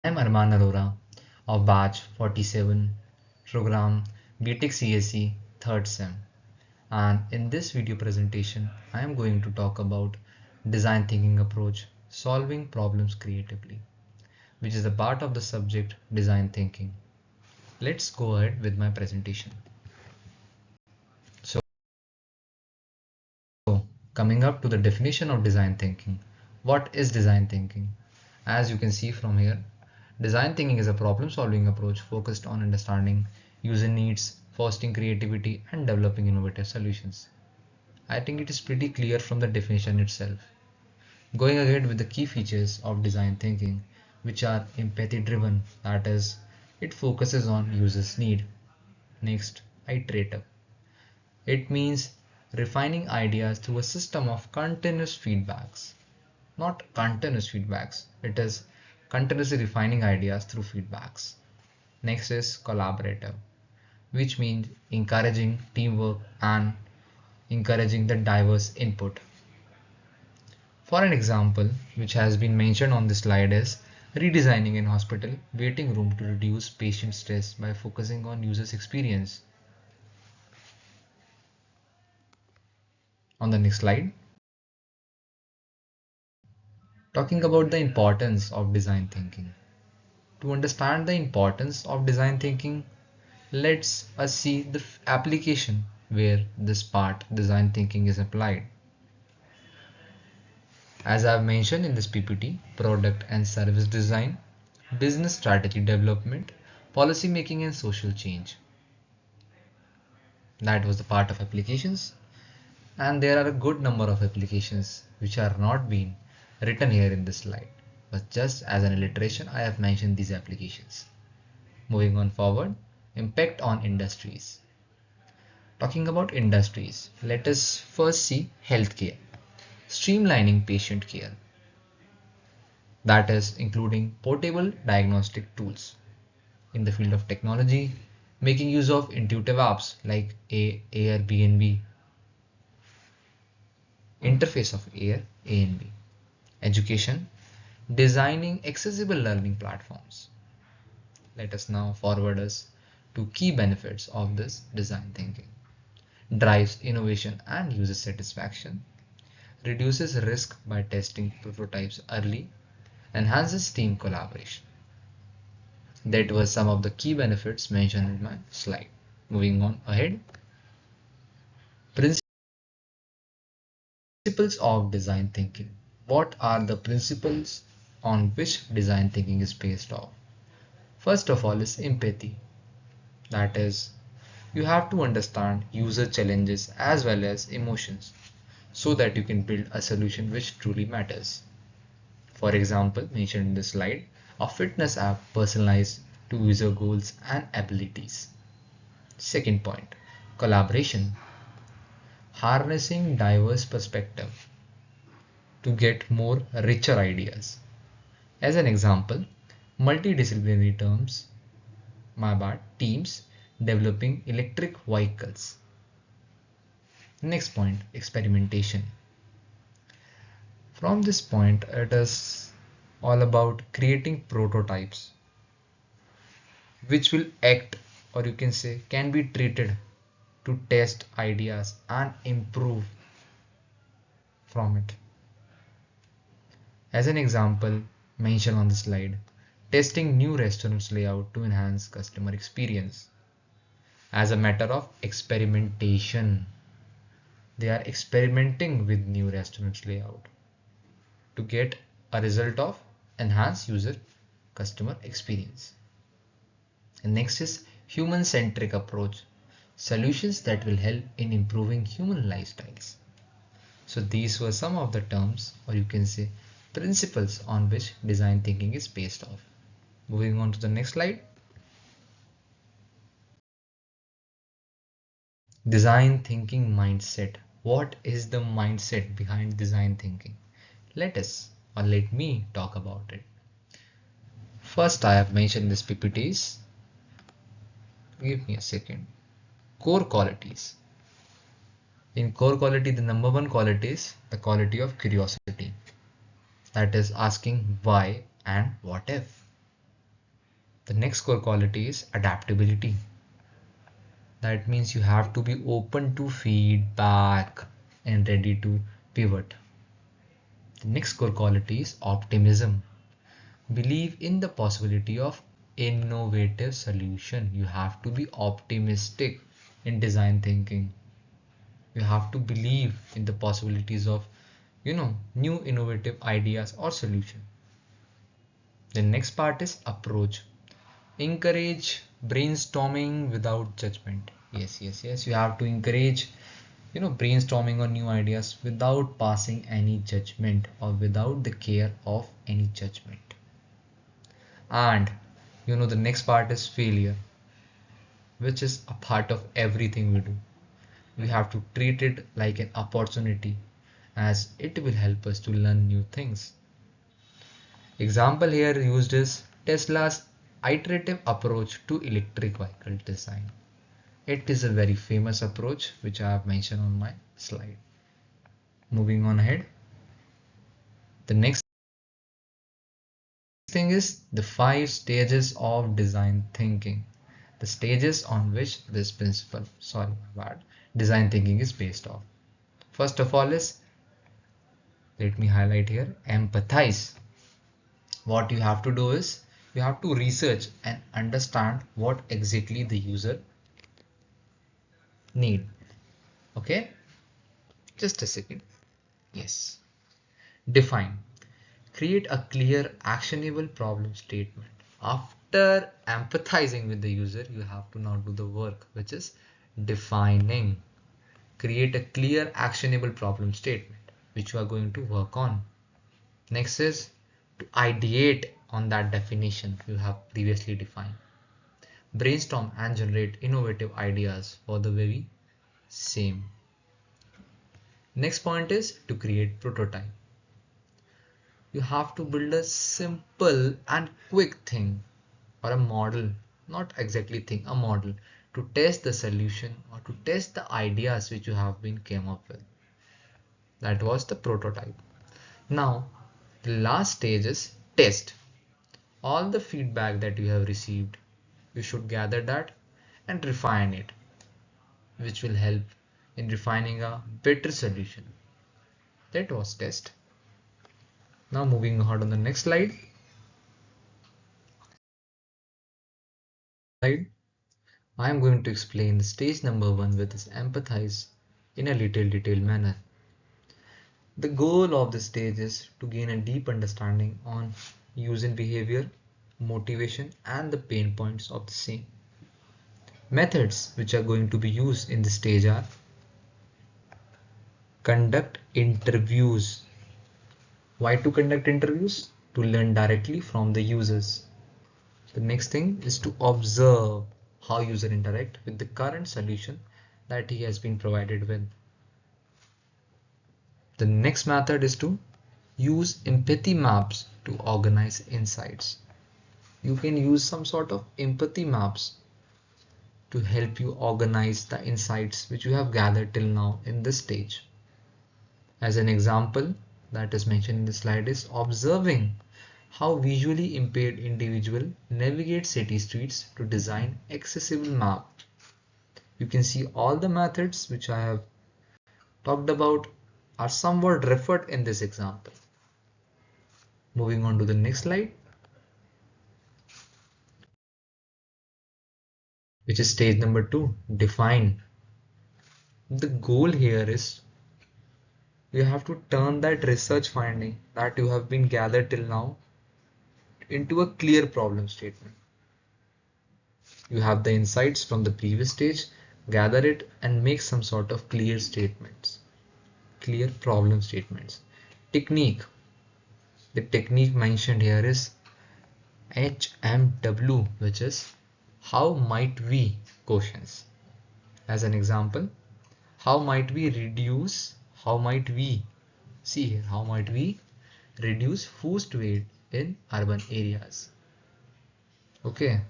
I'm Armaan Arora of batch 47 program B.Tech CSE 3rd SEM, and in this video presentation I am going to talk about design thinking approach, solving problems creatively, which is a part of the subject design thinking. Let's go ahead with my presentation. So coming up to the definition of design thinking. What is design thinking? As you can see from here, design thinking is a problem-solving approach focused on understanding user needs, fostering creativity, and developing innovative solutions. I think it is pretty clear from the definition itself. Going ahead with the key features of design thinking, which are empathy-driven, that is, it focuses on users' need. Next, iterative. It means refining ideas through a system of continuous feedbacks. Not continuous feedbacks, it is continuously refining ideas through feedbacks. Next is collaborative, which means encouraging teamwork and encouraging the diverse input. For an example, which has been mentioned on this slide, is redesigning an hospital waiting room to reduce patient stress by focusing on users' experience. On the next slide, talking about the importance of design thinking. To understand the importance of design thinking, let's us see the application where this part design thinking is applied. As I've mentioned in this PPT, product and service design, business strategy development, policy making and social change. That was the part of applications, and there are a good number of applications which are not being written here in this slide, but just as an illustration I have mentioned these applications. Moving on forward, impact on industries. Talking about industries, let us first see healthcare, streamlining patient care. That is including portable diagnostic tools. In the field of technology, making use of intuitive apps like Airbnb, interface of Air, A and B. Education, designing accessible learning platforms. Let us now forward us to key benefits of this design thinking. Drives innovation and user satisfaction, reduces risk by testing prototypes early, enhances team collaboration. That were some of the key benefits mentioned in my slide. Moving on ahead. Principles of design thinking. What are the principles on which design thinking is based off? First of all is empathy. That is, you have to understand user challenges as well as emotions so that you can build a solution which truly matters. For example, mentioned in this slide, a fitness app personalized to user goals and abilities. Second point, collaboration. Harnessing diverse perspective to get more richer ideas. As an example, multidisciplinary teams developing electric vehicles. Next point, experimentation. From this point, it is all about creating prototypes which will act, or you can say can be treated to test ideas and improve from it. As an example mentioned on the slide, testing new restaurants layout to enhance customer experience. As a matter of experimentation, they are experimenting with new restaurants layout to get a result of enhanced user customer experience. And next is human-centric approach, solutions that will help in improving human lifestyles. So these were some of the terms, or you can say principles on which design thinking is based off. Moving on to the next slide. Design thinking mindset. What is the mindset behind design thinking? Let me talk about it. First, I have mentioned this PPTs. Give me a second. Core qualities. In core quality, the number one quality is the quality of curiosity. That is asking why and what if. The next core quality is adaptability. That means you have to be open to feedback and ready to pivot. The next core quality is optimism. Believe in the possibility of innovative solution. You have to be optimistic in design thinking. You have to believe in the possibilities of new innovative ideas or solution. The next part is approach. Encourage brainstorming without judgment. Yes, you have to encourage brainstorming on new ideas without passing any judgment or without the care of any judgment. And the next part is failure, which is a part of everything we do. We have to treat it like an opportunity, as it will help us to learn new things. Example here used is Tesla's iterative approach to electric vehicle design. It is a very famous approach which I have mentioned on my slide. Moving on ahead. The next thing is the 5 stages of design thinking. The stages on which this principle, design thinking is based off. First of all is, let me highlight here, empathize. What you have to do is, you have to research and understand what exactly the user need. Okay, just a second. Yes. Define. Create a clear, actionable problem statement. After empathizing with the user, you have to now do the work, which is defining. Create a clear, actionable problem statement, which you are going to work on. Next is to ideate on that definition you have previously defined. Brainstorm and generate innovative ideas for the very same. Next point is to create prototype. You have to build a simple and quick thing or a model, not exactly thing, a model to test the solution or to test the ideas which you have been came up with. That was the prototype. Now the last stage is test. All the feedback that you have received, you should gather that and refine it, which will help in refining a better solution. That was test. Now moving ahead on the next slide. I am going to explain the stage number 1, with this empathize, in a little detailed manner. The goal of the stage is to gain a deep understanding on user behavior, motivation, and the pain points of the same. Methods which are going to be used in this stage are: conduct interviews. Why to conduct interviews? To learn directly from the users. The next thing is to observe how user interact with the current solution that he has been provided with. The next method is to use empathy maps to organize insights. You can use some sort of empathy maps to help you organize the insights which you have gathered till now in this stage. As an example that is mentioned in the slide is observing how visually impaired individual navigate city streets to design accessible map. You can see all the methods which I have talked about are somewhat referred in this example. Moving on to the next slide, which is stage number 2, define. The goal here is you have to turn that research finding that you have been gathered till now into a clear problem statement. You have the insights from the previous stage, gather it and make some sort of clear statements, clear problem statements. Technique. The technique mentioned here is HMW, which is how might we questions. As an example, how might we reduce, how might we, see here, how might we reduce food waste in urban areas. Okay,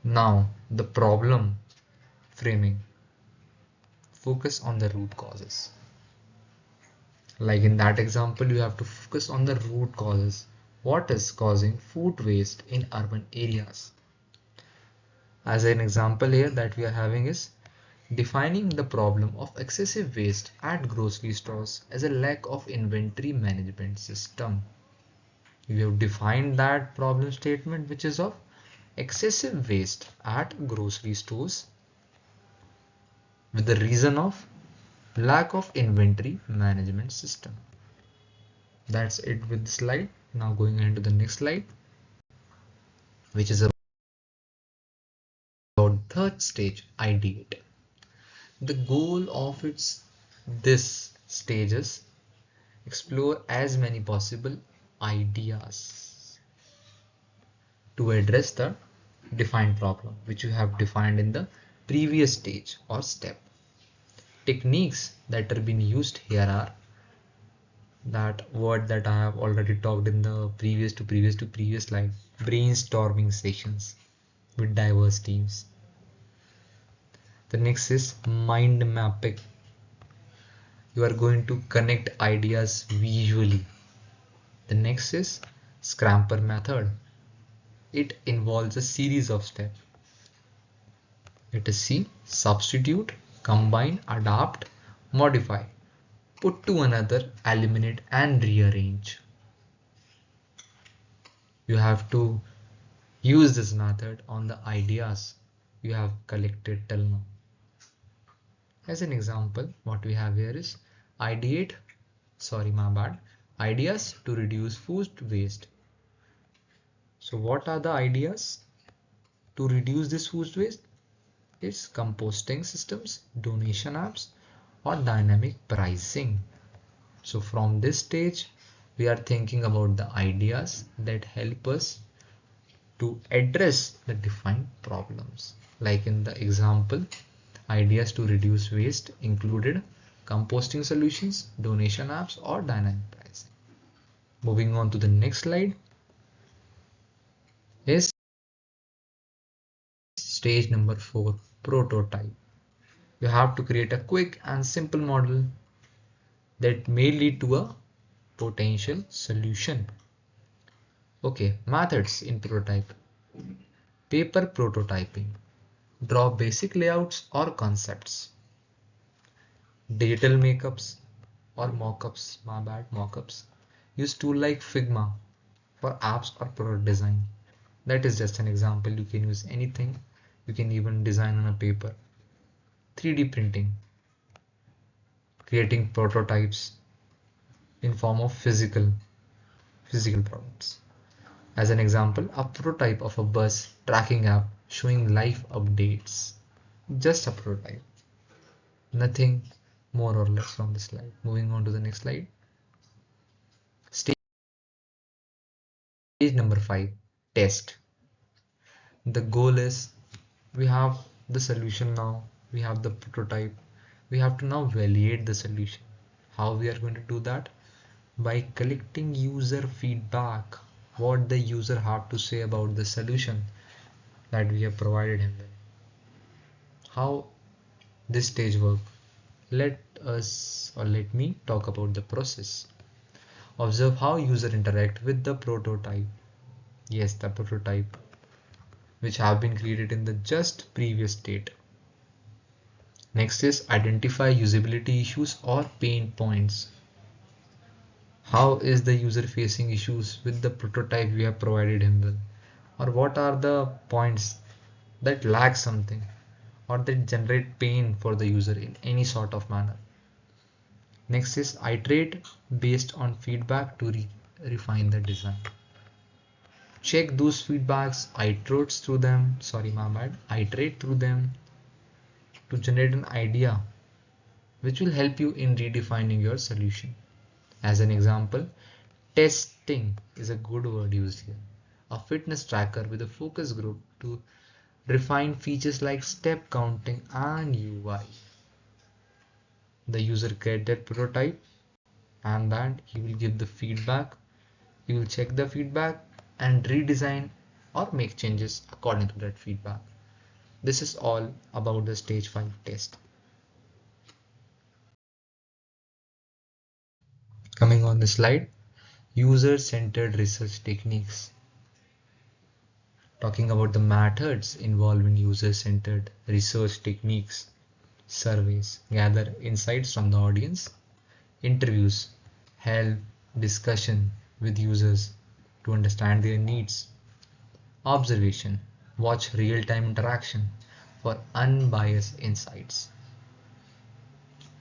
now the problem framing. Focus on the root causes. Like in that example, you have to focus on the root causes. What is causing food waste in urban areas? As an example here that we are having is defining the problem of excessive waste at grocery stores as a lack of inventory management system. We have defined that problem statement, which is of excessive waste at grocery stores with the reason of lack of inventory management system. That's it with the slide. Now going into the next slide, which is about third stage, ideate. The goal of this stage is explore as many possible ideas to address the defined problem which you have defined in the previous stage or step. Techniques that are being used here are that word that I have already talked in the previous slide, brainstorming sessions with diverse teams. The next is mind mapping. You are going to connect ideas visually. The next is scramper method. It involves a series of steps. Let us see: substitute, combine, adapt, modify, put to another, eliminate and rearrange. You have to use this method on the ideas you have collected till now. As an example, what we have here is ideate, ideas to reduce food waste. So what are the ideas to reduce this food waste? It's composting systems, donation apps, or dynamic pricing. So from this stage, we are thinking about the ideas that help us to address the defined problems. Like in the example, ideas to reduce waste included composting solutions, donation apps, or dynamic pricing. Moving on to the next slide is stage number 4, prototype. You have to create a quick and simple model that may lead to a potential solution. Okay, methods in prototype. Paper prototyping. Draw basic layouts or concepts. Digital makeups or mockups. Use tool like Figma for apps or product design. That is just an example. You can use anything. You can even design on a paper. 3D printing. Creating prototypes in form of physical products. As an example, a prototype of a bus tracking app showing live updates. Just a prototype. Nothing more or less from this slide. Moving on to the next slide. Stage number 5, test. The goal is we have the solution now, we have the prototype, we have to now validate the solution. How we are going to do that? By collecting user feedback, what the user have to say about the solution that we have provided him with. How this stage work? Let me talk about the process. Observe how user interact with the prototype. Yes, the prototype which have been created in the just previous state. Next is identify usability issues or pain points. How is the user facing issues with the prototype we have provided him with? Or what are the points that lack something or that generate pain for the user in any sort of manner? Next is iterate based on feedback to refine the design. Check those feedbacks, iterate through them to generate an idea which will help you in redefining your solution. As an example, testing is a good word used here. A fitness tracker with a focus group to refine features like step counting and UI. The user get that prototype and then he will give the feedback. He will check the feedback and redesign or make changes according to that feedback. This is all about the stage 5 test. Coming on the slide, user-centered research techniques. talking about the methods involved in user-centered research techniques, surveys, gather insights from the audience, interviews, held discussion with users to understand their needs, observation, watch real-time interaction for unbiased insights.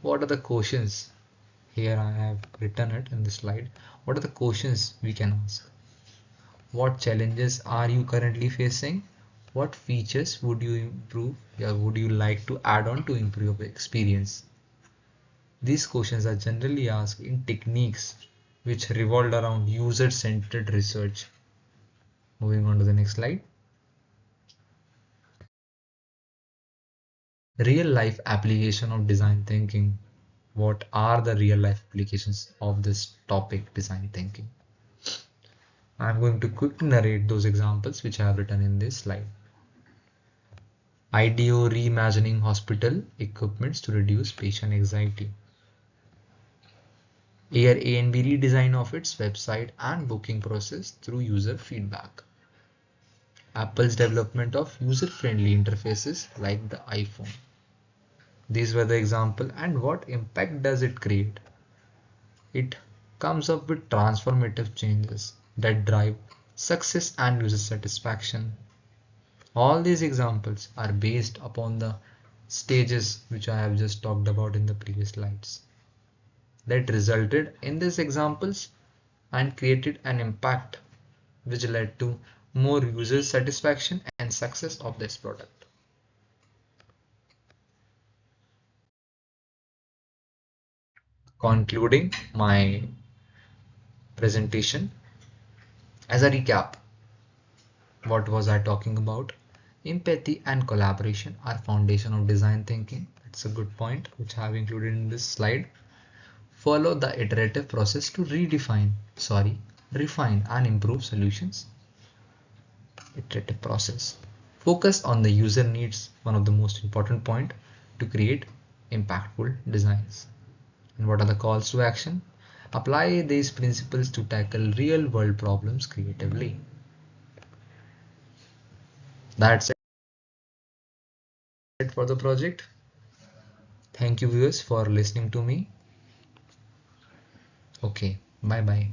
What are the questions? Here I have written it in the slide. What are the questions we can ask? What challenges are you currently facing? What features would you improve or would you like to add on to improve your experience? These questions are generally asked in techniques which revolve around user-centered research. Moving on to the next slide. Real life application of design thinking. What are the real life applications of this topic, design thinking? I'm going to quickly narrate those examples which I have written in this slide. IDEO reimagining hospital equipments to reduce patient anxiety. Air A&B redesign of its website and booking process through user feedback. Apple's development of user-friendly interfaces like the iPhone. These were the example, and what impact does it create? It comes up with transformative changes that drive success and user satisfaction. All these examples are based upon the stages which I have just talked about in the previous slides that resulted in these examples and created an impact which led to more user satisfaction and success of this product. Concluding my presentation, as a recap, what was I talking about? Empathy and collaboration are foundation of design thinking. It's a good point which I have included in this slide. Follow the iterative process to refine and improve solutions. Iterative process. Focus on the user needs, one of the most important point to create impactful designs. And what are the calls to action? Apply these principles to tackle real world problems creatively. That's it for the project. Thank you viewers for listening to me. Okay, bye bye.